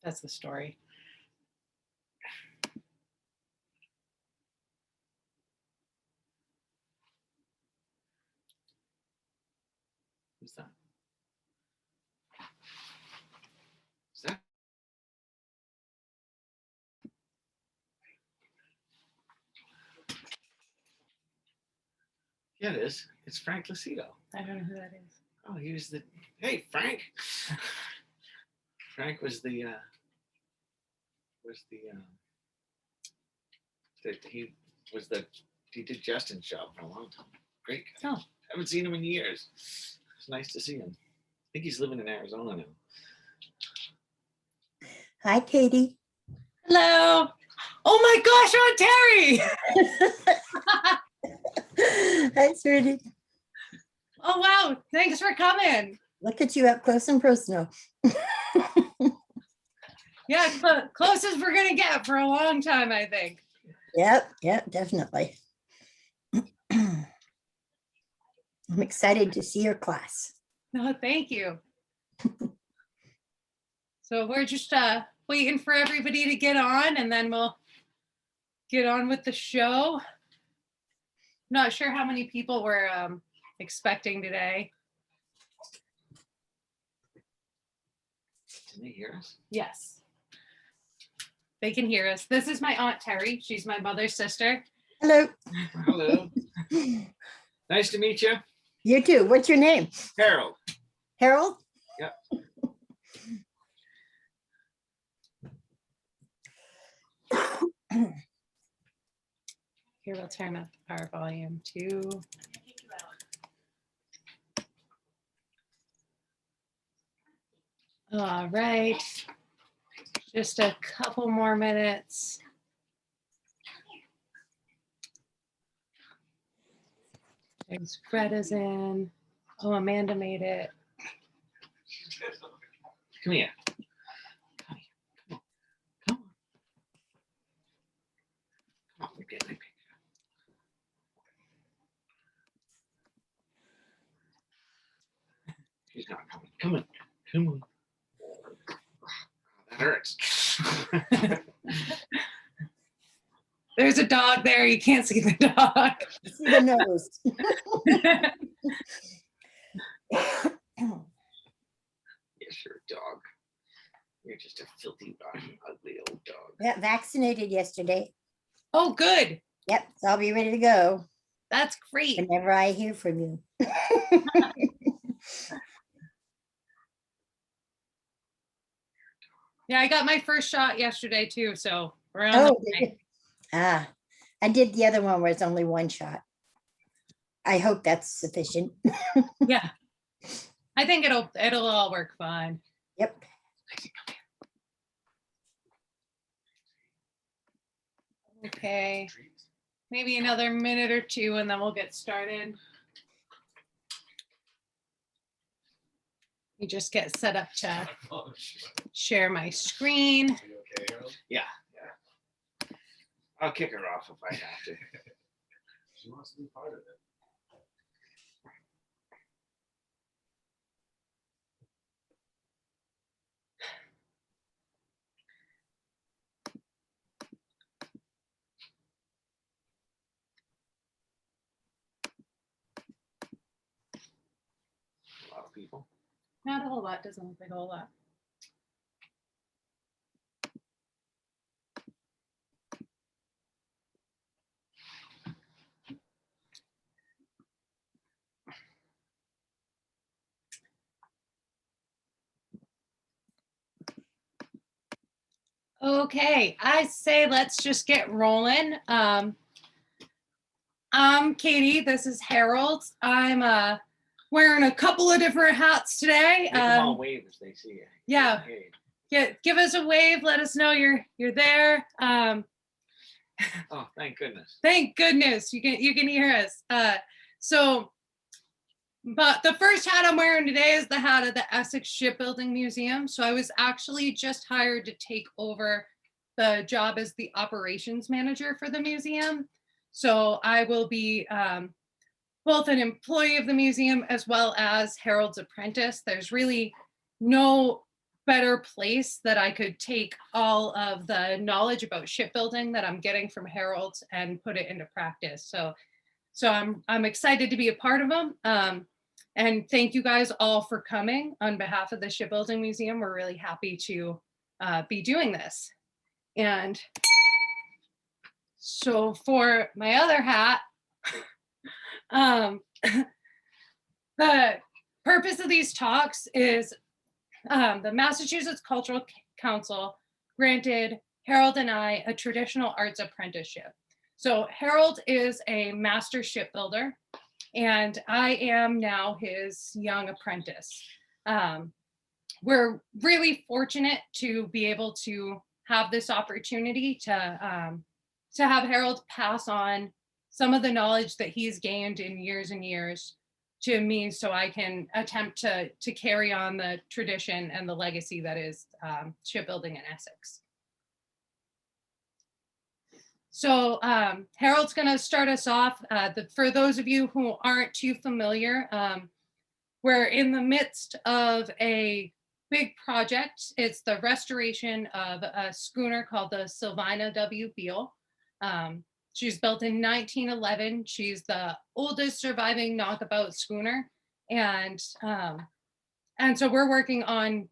That's the story. Who's that? Is that? Yeah, it is. It's Frank Lucido. I don't know who that is. Oh, he was the. Hey, Frank. Frank was the. He was the. He did Justin's job for a long time. Great guy. Oh. Haven't seen him in years. It's nice to see him. I think he's living in Arizona now. Hi, Katie. Hello. Oh my gosh, Aunt Terry. Hi, sweetie. Oh wow, thanks for coming. Look at you up close and personal. Yeah, closest we're gonna get for a long time, I think. Yep, definitely. I'm excited to see your class. No, thank you. So we're just waiting for everybody to get on, and then we'll get on with the show. Not sure how many people we're expecting today. Can they hear us? Yes. They can hear us. This is my Aunt Terry. She's my mother's sister. Hello. Hello. Nice to meet you. You too. What's your name? Harold. Harold? Yep. Here, we'll turn up our volume too. All right. Just a couple more minutes. There's Greta's in. Oh, Amanda made it. Come here. Come here. Come on. Come on. Come on, we're getting my picture. She's not coming. Come on. Come on. That hurts. There's a dog there. You can't see the dog. See the nose. Yes, you're a dog. You're just a filthy, rotten, ugly old dog. Yeah, vaccinated yesterday. Oh, good. Yep, so I'll be ready to go That's great. whenever I hear from you. Yeah, I got my first shot yesterday too, so we're on Oh, the did way. you? Ah, I did the other one where it's only one shot. I hope that's sufficient. Yeah. I think it'll all work fine. Yep. Okay. Maybe another minute or two and then we'll get started. You just get set up to share my screen. Are you okay, Harold? Yeah. I'll kick her off if I have to. She wants to be part of it. A lot of people. Not a whole lot, doesn't look like a whole lot. Okay, I say let's just get rolling. I'm Katie, this is Harold. I'm wearing a couple of different hats today. Make them all wave if they see you. Yeah. Hey. Give us a wave, let us know you're there. Oh, thank goodness. Thank goodness you can hear us. But the first hat I'm wearing today is the hat of the Essex Shipbuilding Museum. So I was actually just hired to take over the job as the operations manager for the museum. So I will be both an employee of the museum as well as Harold's apprentice. There's really no better place that I could take all of the knowledge about shipbuilding that I'm getting from Harold and put it into practice. So I'm excited to be a part of them. And thank you guys all for coming on behalf of the Shipbuilding Museum. We're really happy to be doing this. And so for my other hat, the purpose of these talks is the Massachusetts Cultural Council granted Harold and I a traditional arts apprenticeship. So Harold is a master shipbuilder, and I am now his young apprentice. We're really fortunate to be able to have this opportunity to have Harold pass on some of the knowledge that he's gained in years and years to me, so I can attempt to carry on the tradition and the legacy that is shipbuilding in Essex. So Harold's going to start us off. For those of you who aren't too familiar, we're in the midst of a big project. It's the restoration of a schooner called the Sylvina W. Beal. She's built in 1911. She's the oldest surviving knockabout schooner. And so we're working on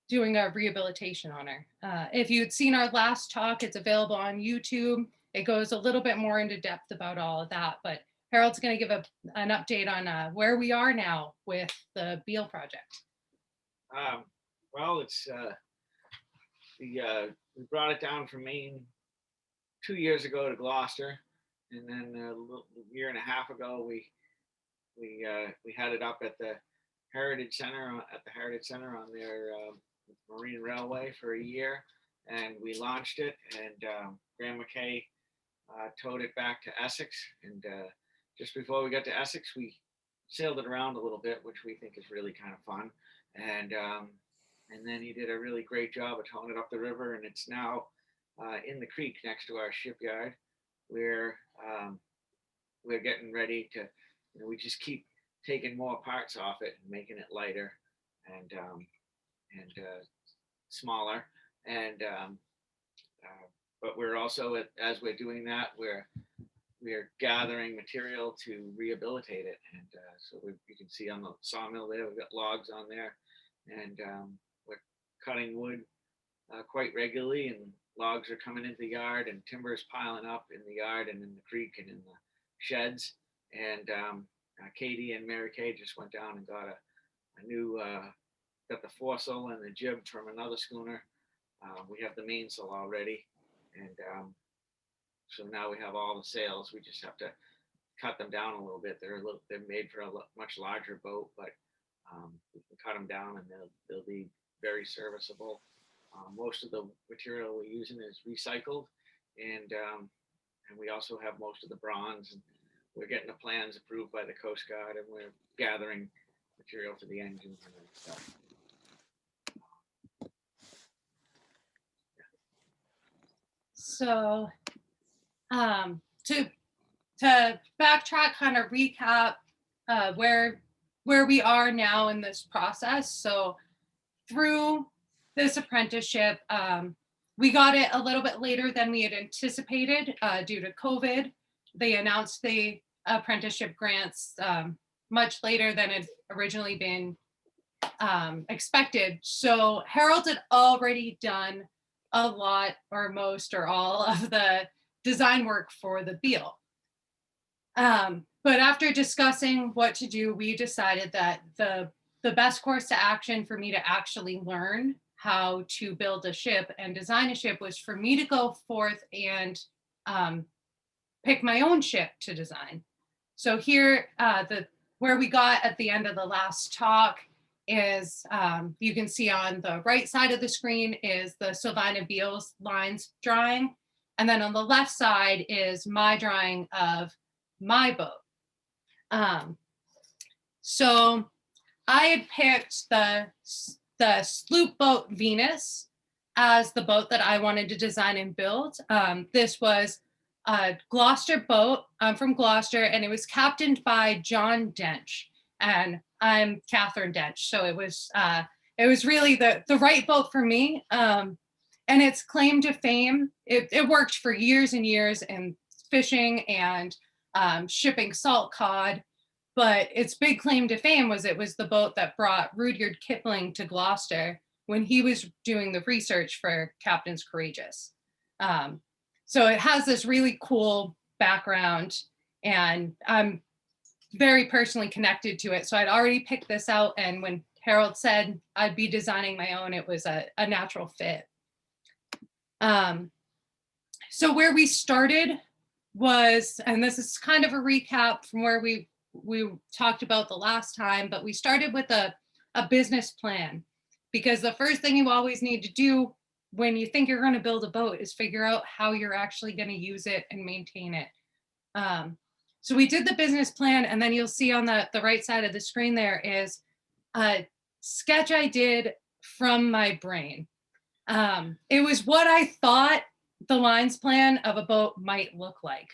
doing a rehabilitation on her. If you'd seen our last talk, it's available on YouTube. It goes a little bit more into depth about all of that, but Harold's going to give an update on where we are now with the Beal project. Well, it's we brought it down from Maine 2 years ago to Gloucester, and then a year and a half ago we had it up at the Heritage Center on their Marine Railway for a year, and we launched it, and Graham McKay towed it back to Essex, and just before we got to Essex, we sailed it around a little bit, which we think is really kind of fun, and then he did a really great job of towing it up the river, and it's now in the creek next to our shipyard, where we're getting ready to, we just keep taking more parts off it and making it lighter and smaller, and but we're also, as we're doing that, we're gathering material to rehabilitate it, and so you can see on the sawmill there, we've got logs on there, and we're cutting wood quite regularly, and logs are coming into the yard, and timber is piling up in the yard and in the creek and in the sheds. And Katie and Mary Kay just went down and got a new, got the foresail and the jib from another schooner. We have the mainsail already, and so now we have all the sails. We just have to cut them down a little bit. They're made for a much larger boat, but we can cut them down and they'll be very serviceable. Most of the material we're using is recycled, and we also have most of the bronze. And we're getting the plans approved by the Coast Guard, and we're gathering material for the engines and stuff. So to backtrack, kind of recap where we are now in this process. So through this apprenticeship, we got it a little bit later than we had anticipated due to COVID. They announced the apprenticeship grants much later than had originally been expected. So Harold had already done a lot or most or all of the design work for the Beal. But after discussing what to do, we decided that the best course to action for me to actually learn how to build a ship and design a ship was for me to go forth and pick my own ship to design. So here, where we got at the end of the last talk is, you can see on the right side of the screen is the Sylvina Beal's lines drawing. And then on the left side is my drawing of my boat. So I had picked the sloop boat Venus as the boat that I wanted to design and build. This was a Gloucester boat. I'm from Gloucester, and it was captained by John Dench, and I'm Catherine Dench. So it it was really the right boat for me. And its claim to fame, it worked for years and years in fishing and shipping salt cod. But its big claim to fame was it was the boat that brought Rudyard Kipling to Gloucester when he was doing the research for Captain's Courageous. So it has this really cool background, and I'm very personally connected to it. So I'd already picked this out, and when Harold said I'd be designing my own, it was a natural fit. So where we started was, and this is kind of a recap from where we talked about the last time, but we started with a business plan, because the first thing you always need to do when you think you're going to build a boat is figure out how you're actually going to use it and maintain it. So we did the business plan, and then you'll see on the right side of the screen there is a sketch I did from my brain. It was what I thought the lines plan of a boat might look like.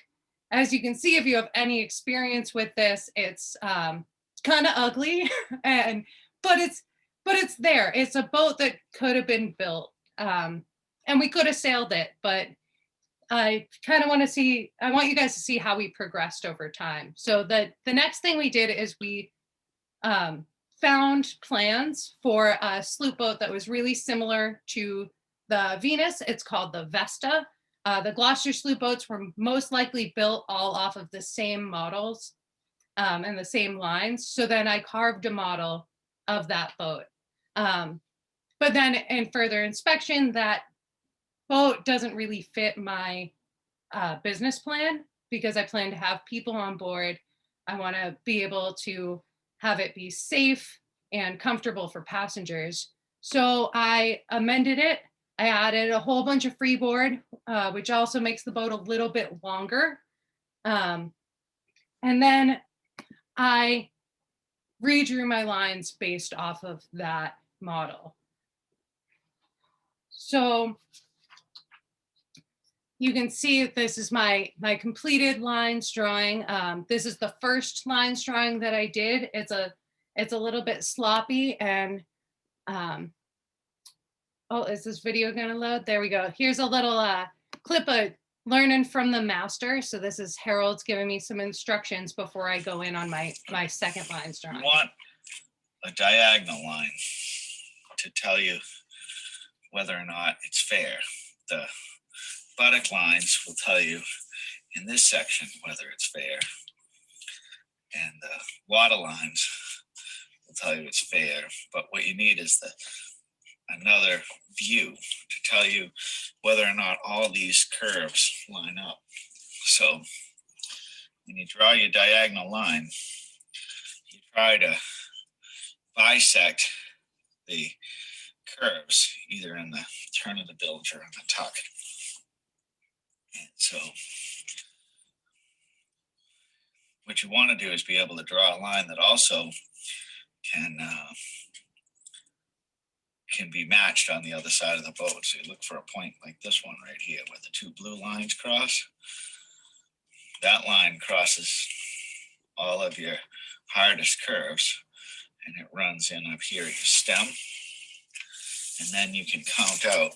As you can see, if you have any experience with this, it's kind of ugly, but it's there. It's a boat that could have been built, and we could have sailed it, but I kind of want to see, I want you guys to see how we progressed over time. So the next thing we did is we found plans for a sloop boat that was really similar to the Venus. It's called the Vesta. The Gloucester sloop boats were most likely built all off of the same models and the same lines. So then I carved a model of that boat. But then in further inspection, that boat doesn't really fit my business plan, because I plan to have people on board. I want to be able to have it be safe and comfortable for passengers. So I amended it. I added a whole bunch of freeboard, which also makes the boat a little bit longer. And then I redrew my lines based off of that model. So you can see this is my completed lines drawing. This is the first lines drawing that I did. It's a little bit sloppy, and oh, is this video gonna load? There we go. Here's a little clip of learning from the master. So this is Harold's giving me some instructions before I go in on my second lines drawing. You want a diagonal line to tell you whether or not it's fair. The buttock lines will tell you in this section whether it's fair, and the water lines will tell you it's fair. But what you need is another view to tell you whether or not all these curves line up. So when you draw your diagonal line, you try to bisect the curves either in the turn of the bilge or in the tuck. And so what you want to do is be able to draw a line that also can be matched on the other side of the boat. So you look for a point like this one right here where the two blue lines cross. That line crosses all of your hardest curves, and it runs in up here at your stem. And then you can count out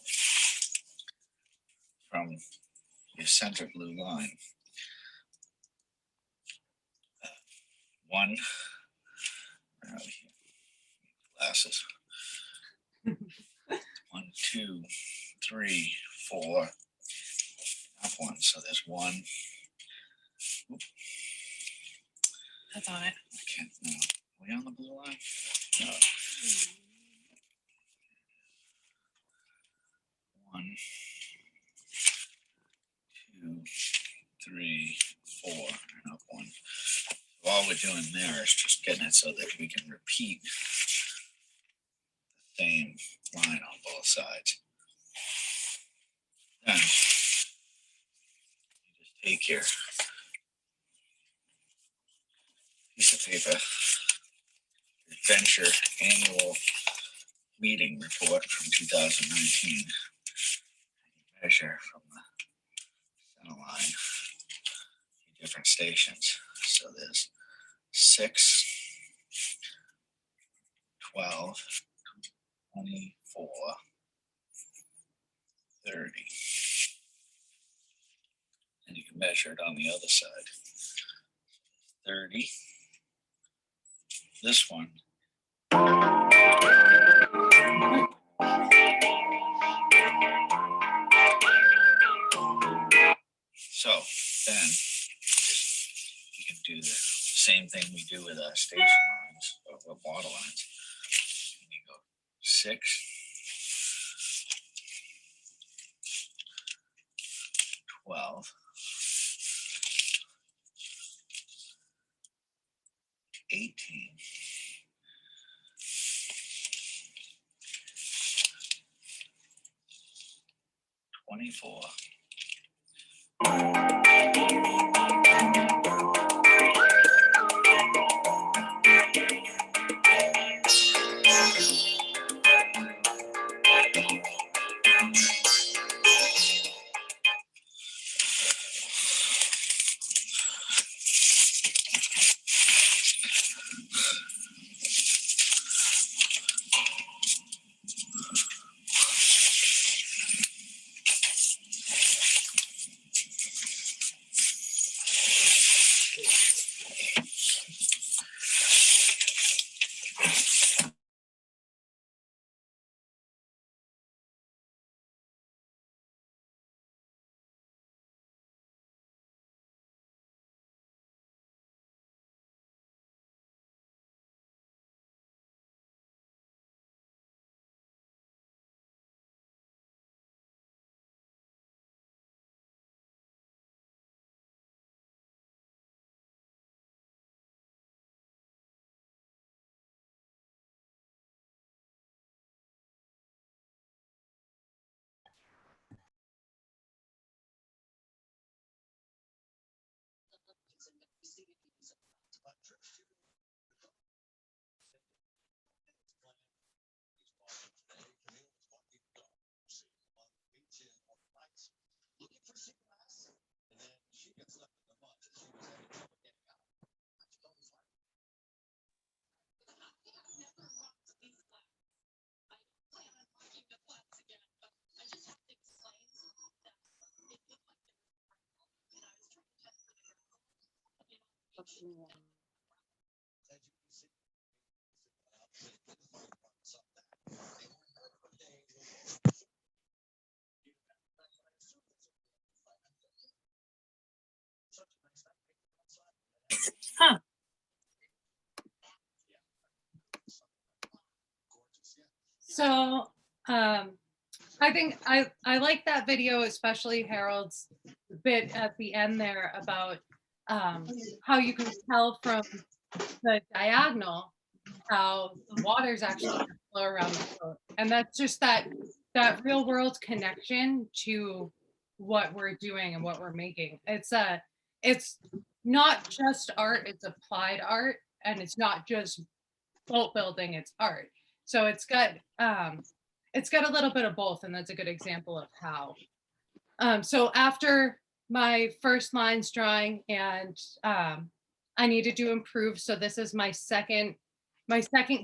from your center blue line. One, where are we here? Glasses. 1, 2, 3, 4. Up one, so there's one. Oop. That's on it. I can't, no. Are we on the blue line? No. 1, 2, 3, 4, and up one. So all we're doing there is just getting it so that we can repeat the same line on both sides. Then you just take your piece of paper, Adventure Annual Meeting Report from 2019, measure from the center line the different stations. So there's 6, 12, 24, 30. And you can measure it on the other side. 30. This one. So then you can do the same thing we do with our station lines or water lines. And you go 6, 12, 18, 24. So I think I like that video, especially Harold's bit at the end there about how you can tell from the diagonal how the water's actually gonna flow around the boat. And that's just that real world connection to what we're doing and what we're making. It's not just art, it's applied art, and it's not just boat building, it's art. So it's got a little bit of both, and that's a good example of how. So after my first lines drawing, and I needed to improve. So this is my second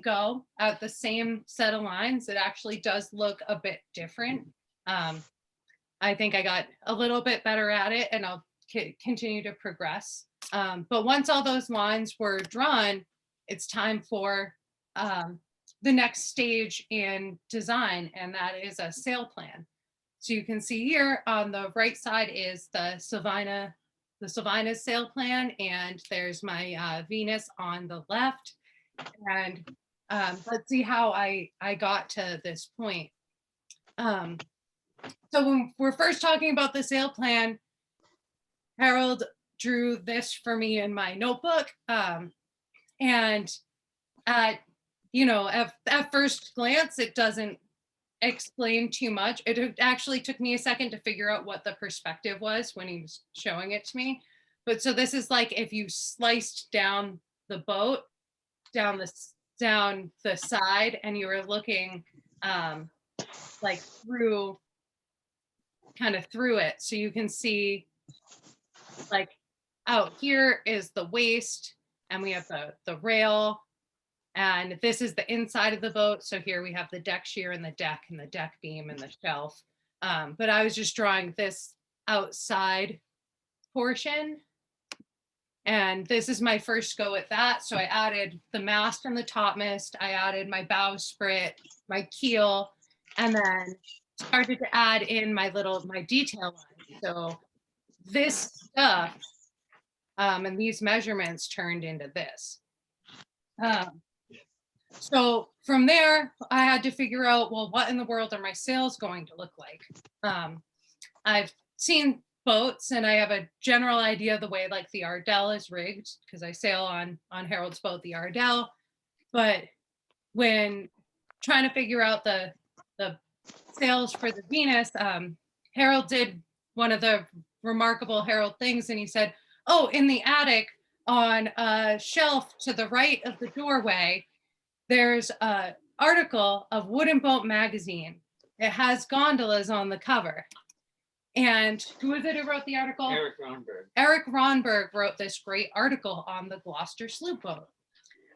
go at the same set of lines. It actually does look a bit different. I think I got a little bit better at it, and I'll continue to progress. But once all those lines were drawn, it's time for the next stage in design, and that is a sail plan. So you can see here on the right side is the Sylvina's sail plan, and there's my Venus on the left. And let's see how I got to this point. So when we're first talking about the sail plan, Harold drew this for me in my notebook. And at at first glance, it doesn't explain too much. It actually took me a second to figure out what the perspective was when he was showing it to me. But so this is like if you sliced down the boat down the side, and you were looking like through it, so you can see like out here is the waist, and we have the rail, And this is the inside of the boat. So here we have the deck shear and the deck beam and the shelf. But I was just drawing this outside portion. And this is my first go at that. So I added the mast and the topmast. I added my bowsprit, my keel, and then started to add in my detail line. So this stuff and these measurements turned into this. So from there, I had to figure out, well, what in the world are my sails going to look like? I've seen boats and I have a general idea of the way like the Ardell is rigged because I sail on Harold's boat, the Ardell. But when trying to figure out the sails for the Venus, Harold did one of the remarkable Harold things, and he said, oh, in the attic on a shelf to the right of the doorway, there's an article of Wooden Boat magazine. It has gondolas on the cover. And who is it who wrote the article? Eric Ronberg. Eric Ronberg wrote this great article on the Gloucester sloop boat.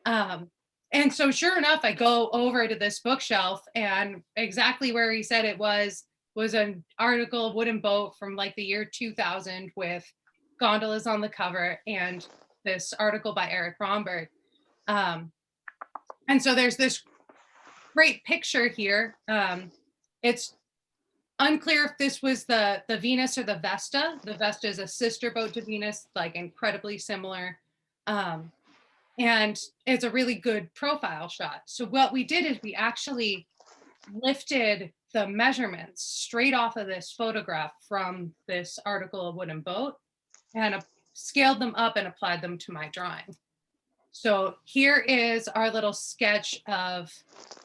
And so sure enough, I go over to this bookshelf, and exactly where he said it was an article of Wooden Boat from like the year 2000 with gondolas on the cover, and this article by Eric Ronberg. And so there's this great picture here. It's unclear if this was the Venus or the Vesta. The Vesta is a sister boat to Venus, like incredibly similar. And it's a really good profile shot. So what we did is we actually lifted the measurements straight off of this photograph from this article of Wooden Boat and scaled them up and applied them to my drawing. So here is our little sketch of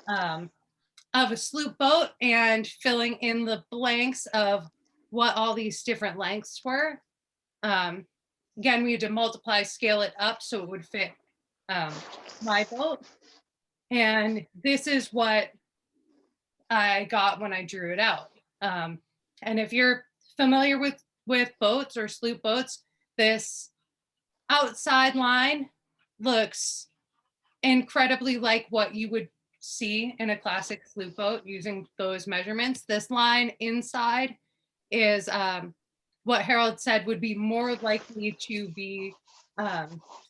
a sloop boat and filling in the blanks of what all these different lengths were. Again, we had to multiply, scale it up so it would fit my boat. And this is what I got when I drew it out. And if you're familiar with boats or sloop boats, this outside line looks incredibly like what you would see in a classic sloop boat using those measurements. This line inside is what Harold said would be more likely to be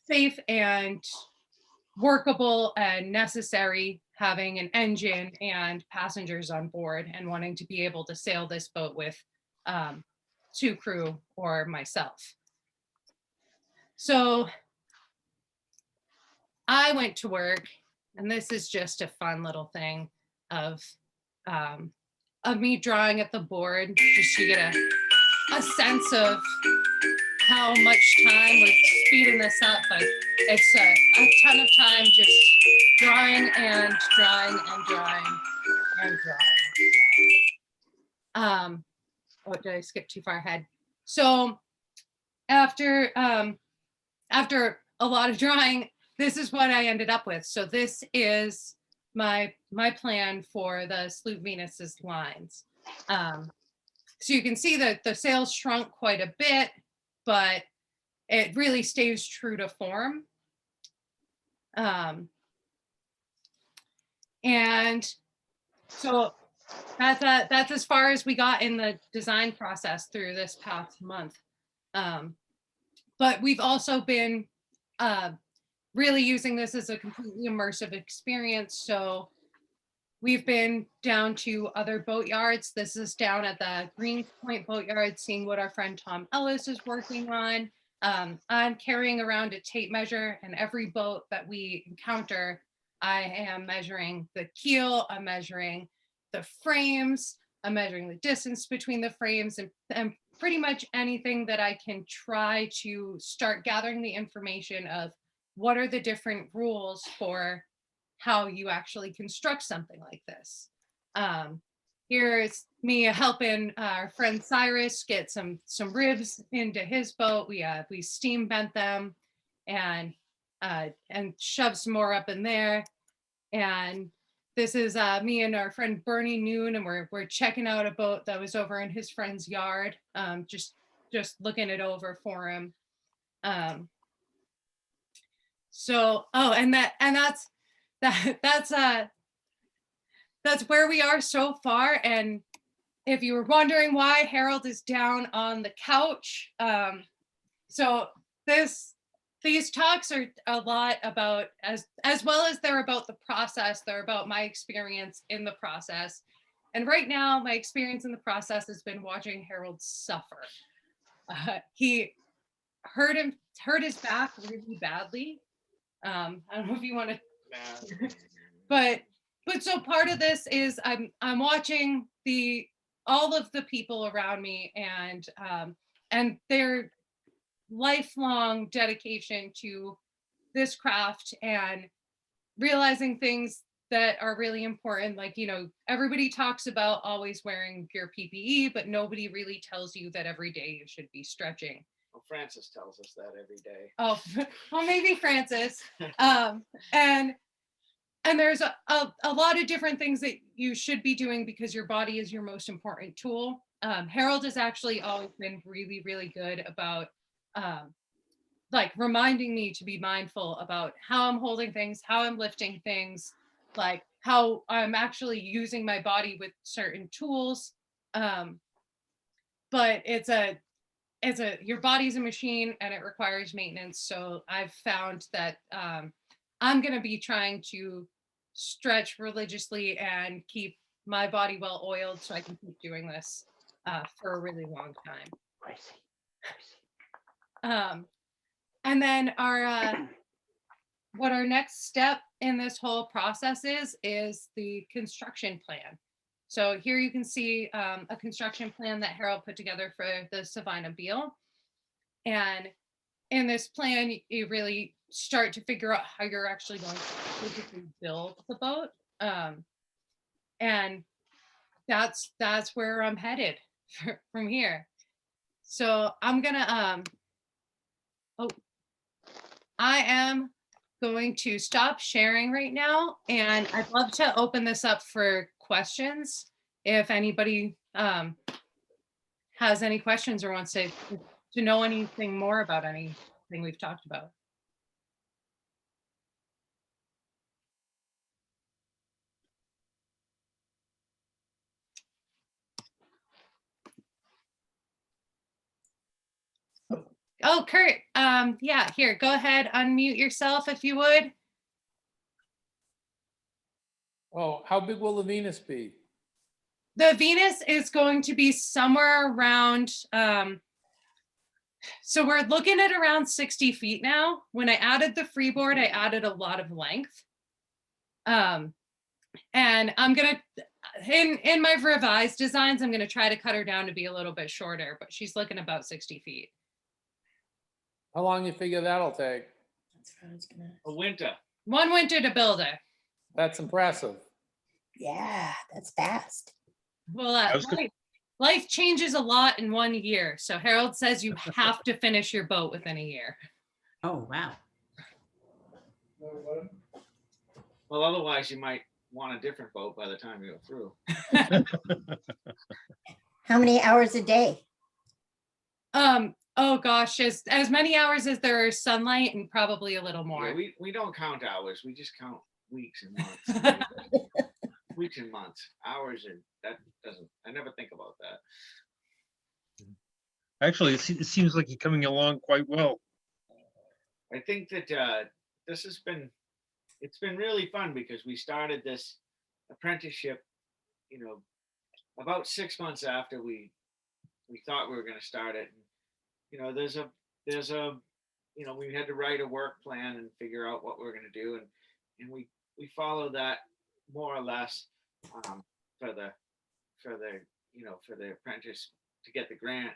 safe and workable and necessary, having an engine and passengers on board and wanting to be able to sail this boat with two crew or myself. So I went to work, and this is just a fun little thing of me drawing at the board, just to get a sense of how much time we're speeding this up, but it's a ton of time just drawing and drawing and drawing and drawing. Oh, did I skip too far ahead? So after a lot of drawing, this is what I ended up with. So this is my plan for the Sloop Venus's lines. So you can see that the sails shrunk quite a bit, but it really stays true to form. And so that's as far as we got in the design process through this past month. But we've also been really using this as a completely immersive experience. So we've been down to other boatyards. This is down at the Green Point Boatyard, seeing what our friend Tom Ellis is working on. I'm carrying around a tape measure, and every boat that we encounter, I am measuring the keel, I'm measuring the frames, I'm measuring the distance between the frames, and pretty much anything that I can try to start gathering the information of what are the different rules for how you actually construct something like this. Here's me helping our friend Cyrus get some ribs into his boat. We steam bent them and shoved some more up in there. And this is me and our friend Bernie Noon, and we're checking out a boat that was over in his friend's yard, just looking it over for him. So, oh, and that's that's where we are so far. And if you were wondering why Harold is down on the couch, so these talks are a lot about, as well as they're about the process, they're about my experience in the process. And right now, my experience in the process has been watching Harold suffer. He hurt his back really badly. I don't know if you want to, but so part of this is I'm watching all of the people around me, and their lifelong dedication to this craft, and realizing things that are really important. Like, everybody talks about always wearing your PPE, but nobody really tells you that every day you should be stretching. Well, Francis tells us that every day. Oh, well, maybe Francis. And there's a lot of different things that you should be doing because your body is your most important tool. Harold has actually always been really, really good about like reminding me to be mindful about how I'm holding things, how I'm lifting things, like how I'm actually using my body with certain tools. But your body's a machine and it requires maintenance. So I've found that I'm going to be trying to stretch religiously and keep my body well oiled so I can keep doing this for a really long time. And then what our next step in this whole process is the construction plan. So here you can see a construction plan that Harold put together for the Sylvina Beal. And in this plan, you really start to figure out how you're actually going to physically build the boat. And that's where I'm headed from here. So I'm gonna I am going to stop sharing right now, and I'd love to open this up for questions if anybody has any questions or wants to know anything more about anything we've talked about. Oh, Kurt, yeah, here, go ahead, unmute yourself if you would. Oh, how big will the Venus be? The Venus is going to be somewhere around, so we're looking at around 60 feet now. When I added the freeboard, I added a lot of length. And I'm gonna, in my revised designs, I'm gonna try to cut her down to be a little bit shorter, but she's looking about 60 feet. How long you figure that'll take? That's what I was gonna. A winter. One winter to build it. That's impressive. Yeah, that's fast. Well, was gonna- life changes a lot in 1 year. So Harold says you have to finish your boat within a year. Oh, wow. Well, otherwise you might want a different boat by the time you go through. How many hours a day? Oh gosh, as many hours as there is sunlight and probably a little more. Yeah, we don't count hours. We just count weeks and months. Weeks and months. Hours, and that doesn't, I never think about that. Actually, it seems like you're coming along quite well. I think that this has been, it's been really fun because we started this apprenticeship, about 6 months after we thought we were going to start it. And, there's a, we had to write a work plan and figure out what we're going to do. And we follow that more or less for the apprentice to get the grant.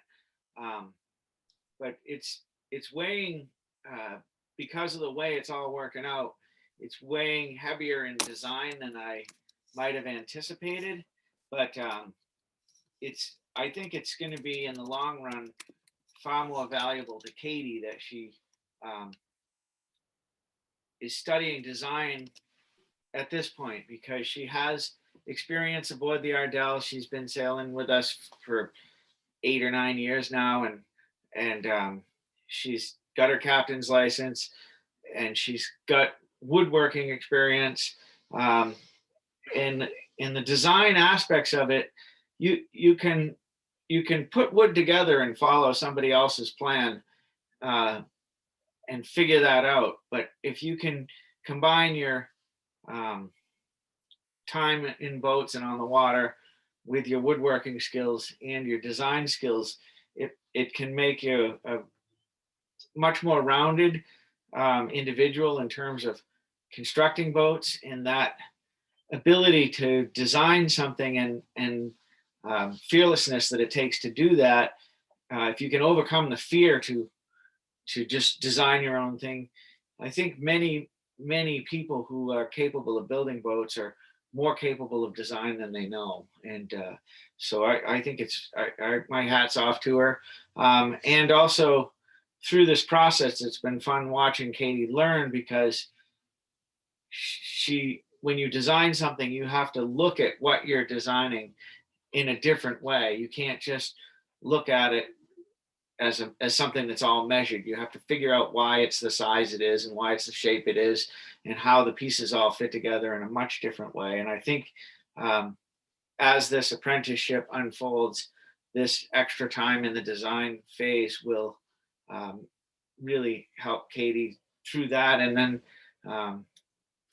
But it's weighing, because of the way it's all working out, it's weighing heavier in design than I might have anticipated. But I think it's going to be in the long run far more valuable to Katie that she is studying design at this point, because she has experience aboard the Ardell. She's been sailing with us for 8 or 9 years now, and she's got her captain's license, and she's got woodworking experience, in the design aspects of it, you can put wood together and follow somebody else's plan, and figure that out. But if you can combine your time in boats and on the water with your woodworking skills and your design skills, it can make you a much more rounded individual in terms of constructing boats, and that ability to design something and fearlessness that it takes to do that. If you can overcome the fear to just design your own thing, I think many people who are capable of building boats are more capable of design than they know. And so I think my hat's off to her. And also through this process, it's been fun watching Katie learn, because when you design something, you have to look at what you're designing in a different way. You can't just look at it as something that's all measured. You have to figure out why it's the size it is and why it's the shape it is and how the pieces all fit together in a much different way. And I think as this apprenticeship unfolds, this extra time in the design phase will really help Katie through that, and then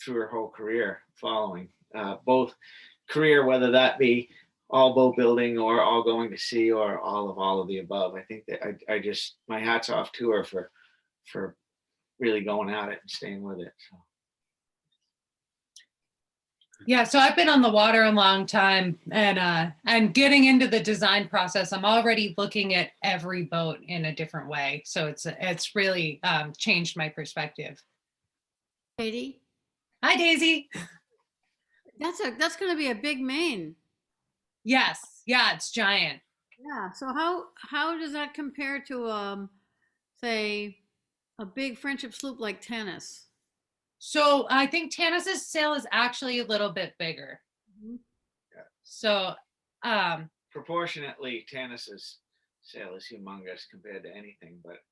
through her whole career following, both career, whether that be all boat building or all going to sea or all of the above. I think that I just, my hat's off to her for really going at it and staying with it. So. Yeah, so I've been on the water a long time, and getting into the design process, I'm already looking at every boat in a different way. So it's really changed my perspective. Katie, Hi, Daisy. that's going to be a big main. Yes, yeah, it's giant. Yeah. So how does that compare to say a big friendship sloop like Tennis? So I think Tanis's sail is actually a little bit bigger. Mhm. So Proportionately, Tanis's sail is humongous compared to anything, but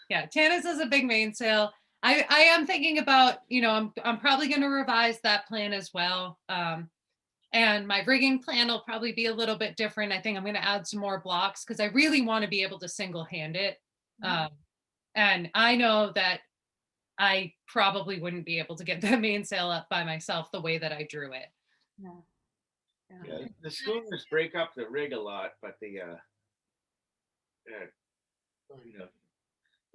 yeah, Tanis is a big mainsail. I am thinking about, I'm probably going to revise that plan as well. And my rigging plan will probably be a little bit different. I think I'm going to add some more blocks because I really want to be able to single hand it. And I know that I probably wouldn't be able to get the mainsail up by myself the way that I drew it. Yeah. yeah, the schooners break up the rig a lot, but the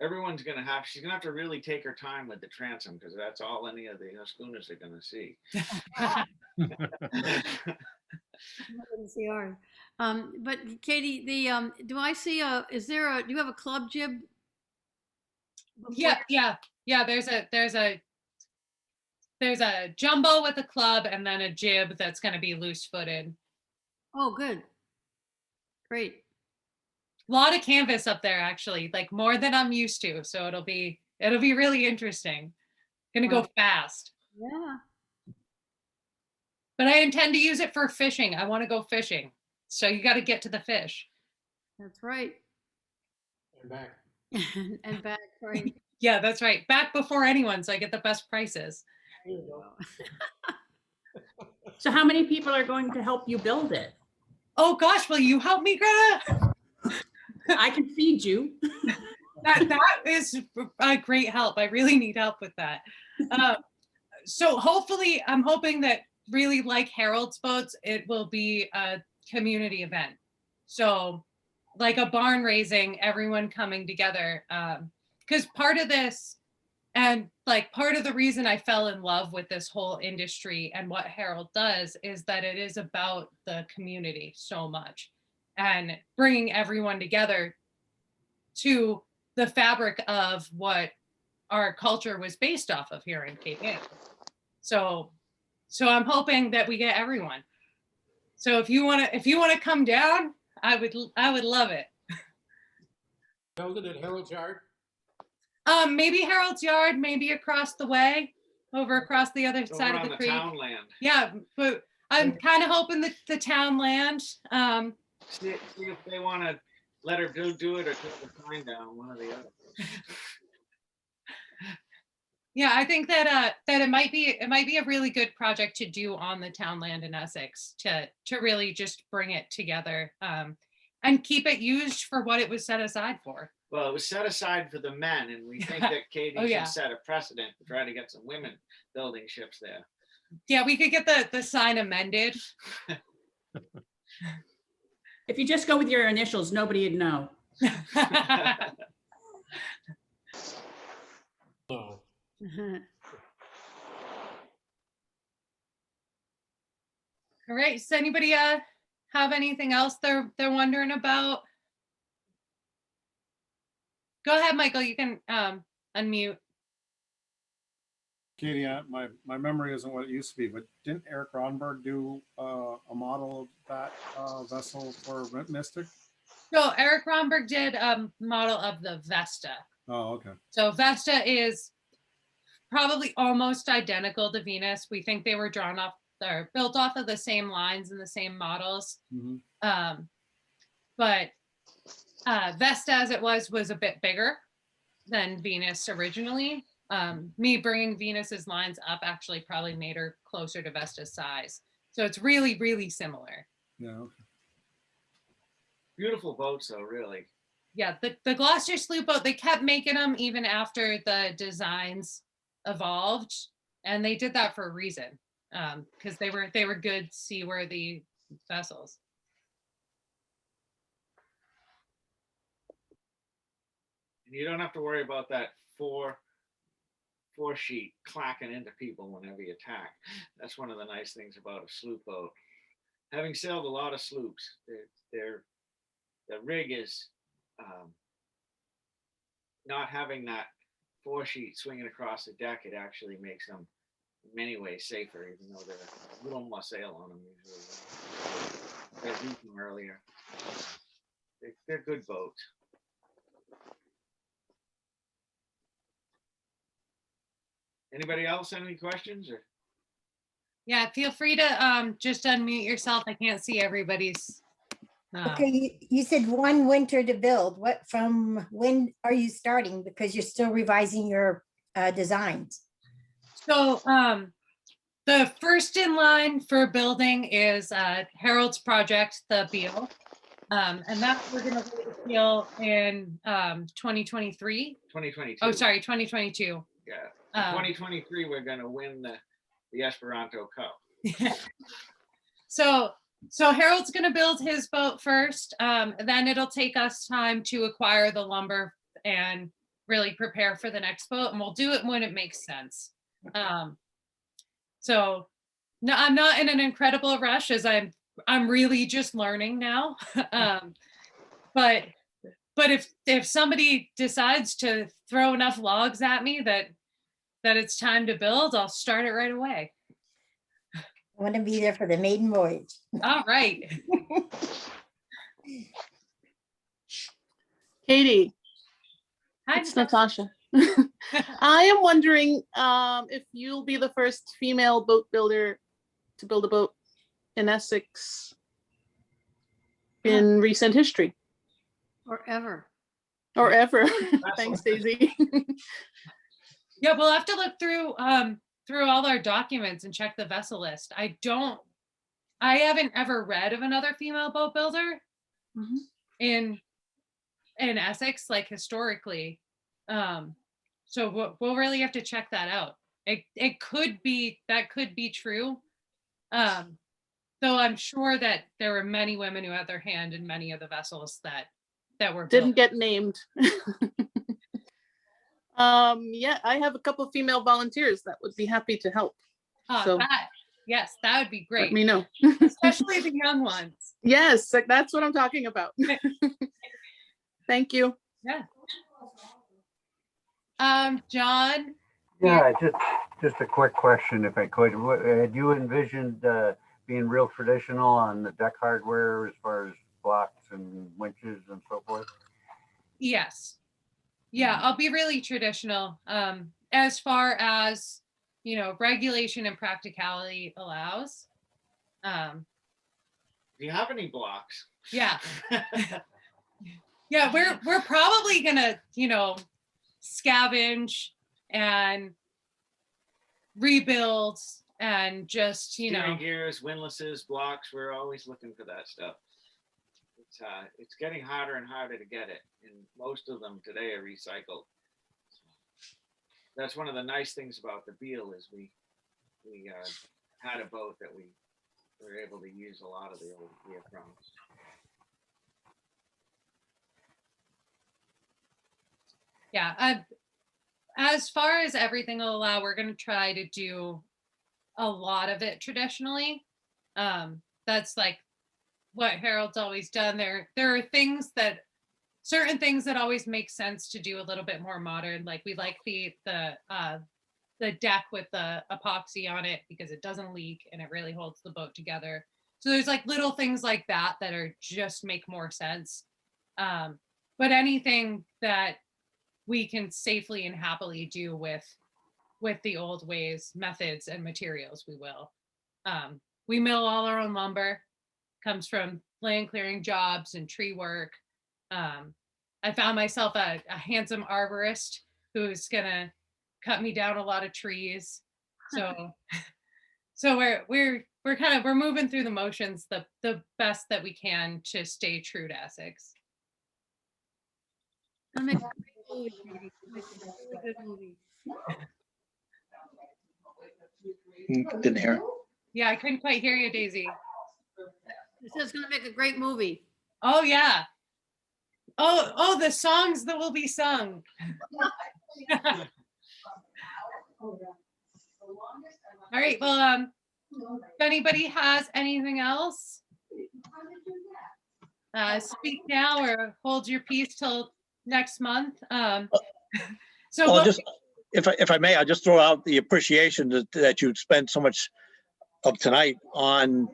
everyone's she's gonna have to really take her time with the transom, because that's all any of the schooners are gonna see. See ours. But Katie, do I see do you have a club jib? Yeah. There's a jumbo with a club and then a jib that's going to be loose footed. Oh, good. Great. A lot of canvas up there, actually, like more than I'm used to. So it'll be really interesting. Gonna go fast. Yeah. But I intend to use it for fishing. I want to go fishing. So you got to get to the fish. That's right. And back. And back, right. Yeah, that's right. Back before anyone, so I get the best prices. There you go. So how many people are going to help you build it? Oh gosh, will you help me, Greta? I can feed you. That is a great help. I really need help with that. So hopefully, I'm hoping that really like Harold's boats, it will be a community event. So like a barn raising, everyone coming together. Because part of this, and like part of the reason I fell in love with this whole industry and what Harold does is that it is about the community so much and bringing everyone together to the fabric of what our culture was based off of here in Cape Ann. So I'm hoping that we get everyone. So if you want to come down, I would love it. Build it at Harold's Yard. Maybe Harold's Yard, maybe across the way, over across the other side Over of on the the creek. town land. Yeah, but I'm kind of hoping that the town land. See if they want to let her do it or take the sign down, one or the other. Yeah, I think that it might be a really good project to do on the town land in Essex to really just bring it together and keep it used for what it was set aside for. Well, it was set aside for the men, and we think that Katie Oh, yeah. should set a precedent to try to get some women building ships there. Yeah, we could get the sign amended. If you just go with your initials, nobody would know. No. All right. Does anybody have anything else they're wondering about? Go ahead, Michael. You can unmute. Katie, my memory isn't what it used to be, but didn't Eric Ronberg do a model of that vessel for Mystic? So Eric Romberg did a model of the Vesta. Oh, okay. So Vesta is probably almost identical to Venus. We think they were drawn off, they're built off of the same lines and the same models. Mhm. But Vesta as it was a bit bigger than Venus originally. Me bringing Venus's lines up actually probably made her closer to Vesta's size. So it's really, really similar. Yeah, okay. Beautiful boats, though, really. Yeah, the Gloucester sloop boat, they kept making them even after the designs evolved, and they did that for a reason, because they were good seaworthy vessels. And you don't have to worry about that four sheet clacking into people whenever you attack. That's one of the nice things about a sloop boat. Having sailed a lot of sloops, the rig is not having that 4 sheet swinging across the deck. It actually makes them in many ways safer, even though there's a little more sail on them usually. They're reefing earlier. They're good boats. Anybody else have any questions? Or Yeah, feel free to just unmute yourself. I can't see everybody's. Okay, you said one winter to build. From when are you starting? Because you're still revising your designs. So the first in line for building is Harold's project, the Beal. And that we're gonna do the Beal in 2023. 2022. Oh, sorry, 2022. Yeah. In 2023, we're going to win the Esperanto Cup. So Harold's going to build his boat first. Then it'll take us time to acquire the lumber and really prepare for the next boat, and we'll do it when it makes sense. So no, I'm not in an incredible rush, as I'm really just learning now. But if somebody decides to throw enough logs at me that it's time to build, I'll start it right away. I want to be there for the maiden voyage. All right. Katie, Hi, it's Natasha. I am wondering if you'll be the first female boat builder to build a boat in Essex in recent history. Or ever. Or ever. Thanks, Daisy. Yeah, we'll have to look through all our documents and check the vessel list. I haven't ever read of another female boat builder in Essex, like historically. So we'll really have to check that out. That could be true. Though I'm sure that there were many women who had their hand in many of the vessels that were Didn't built. get named. Yeah, I have a couple of female volunteers that would be happy to help. So Yes, that would be great. let me know. Especially the young ones. Yes, that's what I'm talking about. Thank you. Yeah. John? Yeah, just a quick question, if I could. Had you envisioned being real traditional on the deck hardware as far as blocks and winches and so forth? Yes. Yeah, I'll be really traditional. As far as, regulation and practicality allows. Do you have any blocks? Yeah. Yeah, we're probably gonna, scavenge and rebuild and just, you know, Steering gears, windlasses, blocks, we're always looking for that stuff. It's getting harder and harder to get it, and most of them today are recycled. That's one of the nice things about the Beal is we had a boat that we were able to use a lot of the old gear from. yeah, as far as everything will allow, we're going to try to do a lot of it traditionally. That's like what Harold's always done. There are certain things that always make sense to do a little bit more modern. Like we like the deck with the epoxy on it because it doesn't leak and it really holds the boat together. So there's like little things like that that are just make more sense. But anything that we can safely and happily do with the old ways, methods, and materials, we will. We mill all our own lumber, comes from land clearing jobs and tree work. I found myself a handsome arborist who's gonna cut me down a lot of trees. So we're moving through the motions the best that we can to stay true to Essex. Gonna make a great movie, Katie. Make a really good movie. Didn't hear. Yeah, I couldn't quite hear you, Daisy. It says it's gonna make a great movie. Oh yeah. Oh, the songs that will be sung. All right. Well, if anybody has anything else, speak now or hold your peace till next month. So Well, just if I may, I'll just throw out the appreciation that you spent so much of tonight on,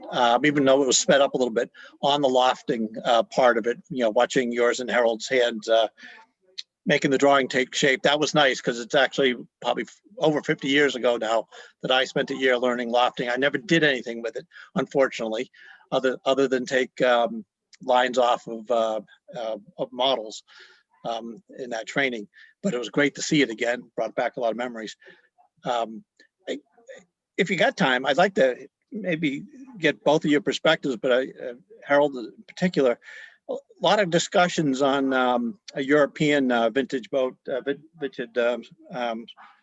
even though it was sped up a little bit, on the lofting part of it. You know, watching yours and Harold's hands making the drawing take shape. That was nice because it's actually probably over 50 years ago now that I spent a year learning lofting. I never did anything with it, unfortunately, other than take lines off of models in that training. But it was great to see it again. Brought back a lot of memories. If you got time, I'd like to maybe get both of your perspectives, but Harold in particular, a lot of discussions on a European vintage boat, vintage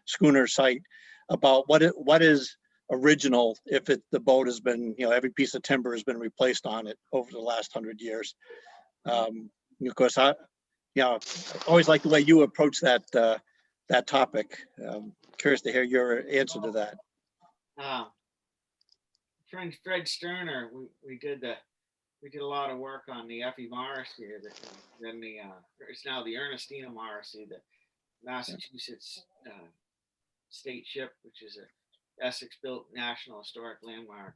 schooner site about what is original if the boat has been, you know, every piece of timber has been replaced on it over the last 100 years. Of course, I always like the way you approach that topic. Curious to hear your answer to that. Friend Fred Sterner, we did a lot of work on the Effie Morrissey, then it's now the Ernestina Morrissey, the Massachusetts state ship, which is a Essex-built National Historic Landmark,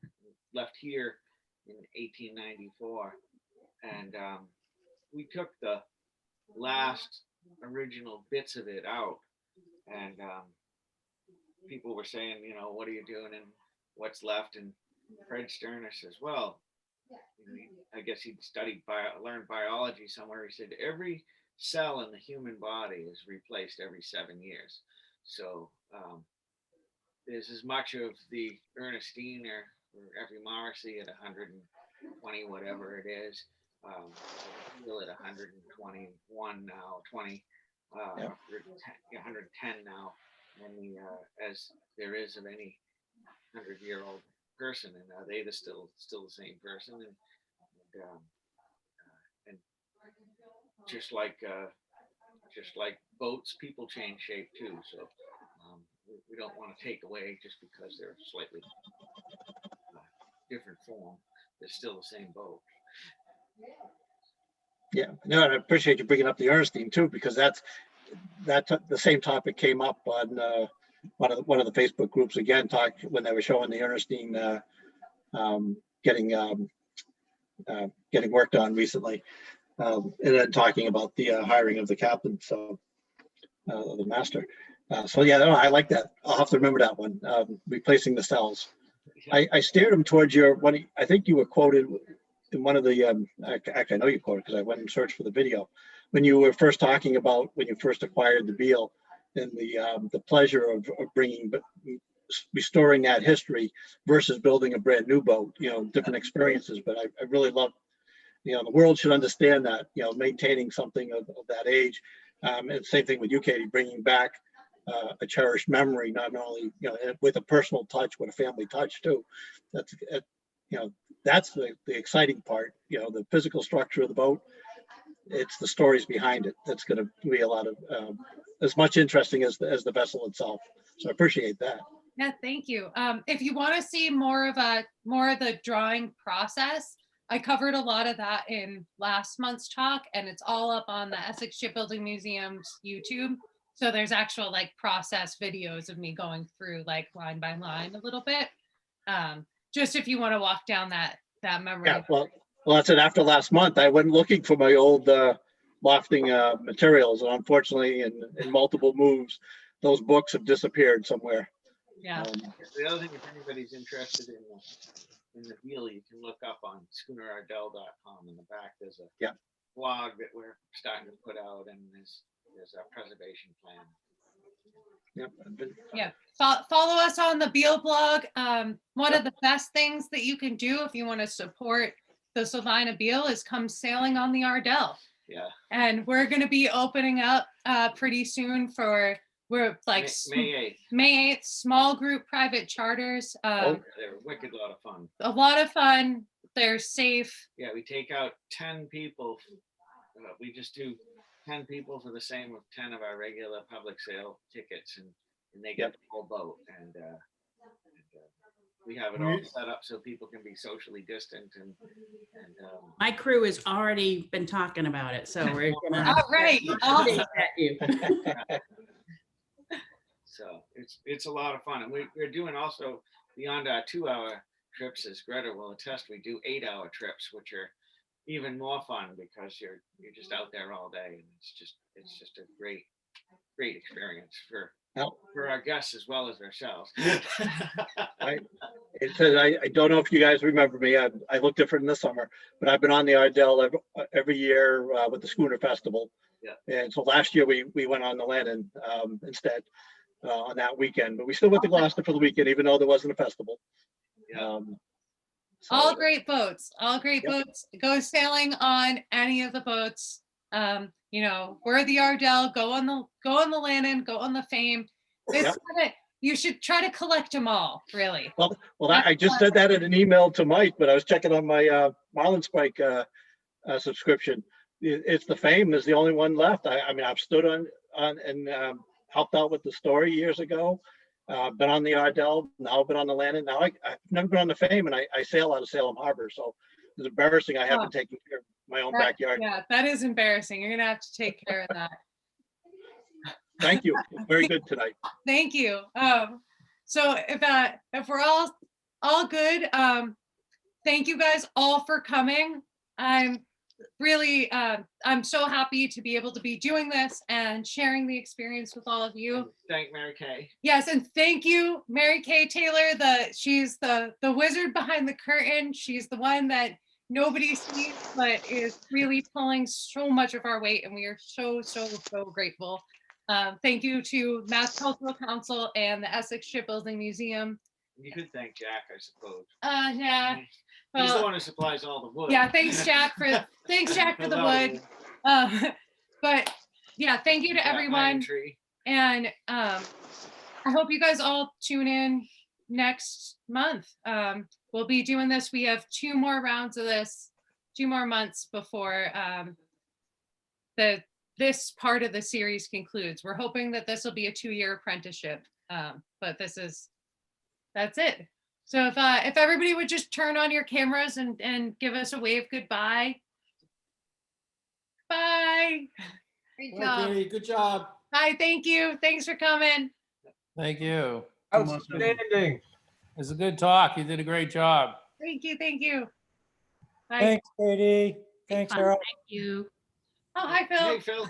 left here in 1894, and we took the last original bits of it out, and people were saying, you know, what are you doing and what's left? And Fred Sterner says, well, I guess he'd learned biology somewhere. He said every cell in the human body is replaced every 7 years. So there's as much of the Ernestine or Effie Morrissey at 120, whatever it is, Beal at 121 now, 110 now, and as there is of any 100-year-old person, and are they still the same person? And just like boats, people change shape too. So we don't want to take away just because they're slightly different form. They're still the same boat. Yeah, no, I appreciate you bringing up the Ernestine too, because the same topic came up on one of the Facebook groups again, when they were showing the Ernestine getting worked on recently, and then talking about the hiring of the captain, so the master. So yeah, no, I like that. I'll have to remember that one. Replacing the cells. I steered him towards your one. I think you were quoted in one of the. Actually, I know you quoted because I went and searched for the video when you were first talking about when you first acquired the Beal and the pleasure of bringing restoring that history versus building a brand new boat, different experiences. But I really love, the world should understand that, maintaining something of that age. And same thing with you, Katie, bringing back a cherished memory, not only, with a personal touch, with a family touch too. That's, that's the exciting part, the physical structure of the boat. It's the stories behind it that's going to be a lot of as much interesting as the vessel itself. So I appreciate that. Yeah, thank you. If you want to see more of the drawing process, I covered a lot of that in last month's talk, and it's all up on the Essex Shipbuilding Museum's YouTube. So there's actual like process videos of me going through like line by line a little bit. Just if you want to walk down that memory. Yeah, well, that's it. After last month, I went looking for my old lofting materials, and unfortunately, in multiple moves, those books have disappeared somewhere. Yeah. The other thing, if anybody's interested in the Beal, you can look up on schoonerardell.com. In the back, there's a blog that we're starting to put out, and there's a preservation plan. Yeah. Follow us on the Beal blog. One of the best things that you can do if you want to support the Sylvina Beal is come sailing on the Ardell. Yeah. And we're going to be opening up pretty soon for we're like May 8th. May 8th, small group private charters. They're a wicked lot of fun. A lot of fun. They're safe. Yeah, we take out 10 people. We just do 10 people for the same with 10 of our regular public sale tickets, and they get the whole boat. And we have it all set up so people can be socially distant. And My crew has already been talking about it, so we're gonna. All right. Awesome. You. So it's a lot of fun, and we're doing also beyond our 2-hour trips, as Greta will attest. We do 8-hour trips, which are even more fun because you're just out there all day, and it's just a great experience for our guests as well as ourselves. I don't know if you guys remember me. I look different in the summer, but I've been on the Ardell every year with the Schooner Festival. Yeah. And so last year we went on the Landon instead on that weekend, but we still went to Gloucester for the weekend, even though there wasn't a festival. Yeah. All great boats. All great boats. Go sailing on any of the boats. We're the Ardell. Go on the Landon. Go on the Fame. You should try to collect them all. Really. Well, I just said that in an email to Mike, but I was checking on my Marlinspike subscription. It's the Fame is the only one left. I mean, I've stood on and helped out with the story years ago. Been on the Ardell, now I've been on the Landon. Now I've never been on the Fame, and I sail out of Salem Harbor, so it's embarrassing. I haven't taken care of my own backyard. Yeah, that is embarrassing. You're gonna have to take care of that. Thank you. Very good tonight. Thank you. So if we're all good, thank you guys all for coming. I'm so happy to be able to be doing this and sharing the experience with all of you. And thank Mary Kay. Yes, and thank you, Mary Kay Taylor. She's the wizard behind the curtain. She's the one that nobody sees, but is really pulling so much of our weight, and we are so grateful. Thank you to Mass Cultural Council and the Essex Shipbuilding Museum. You could thank Jack, I suppose. Yeah. He's the one who supplies all the wood. Yeah, thanks Jack for the wood. But yeah, thank you to everyone. And I hope you guys all tune in next month. We'll be doing this. We have 2 more rounds of this, 2 more months before this part of the series concludes. We're hoping that this will be a 2-year apprenticeship, but that's it. So if everybody would just turn on your cameras and give us a wave goodbye. Bye. Great job. Okay, good job. Hi, thank you. Thanks for coming. Thank you. Outstanding. It was a good talk. You did a great job. Thank you. Bye. Thanks, Katie. Thanks, Fun. Harold. Thank you. Oh, hi, Phil. Hey, Phil.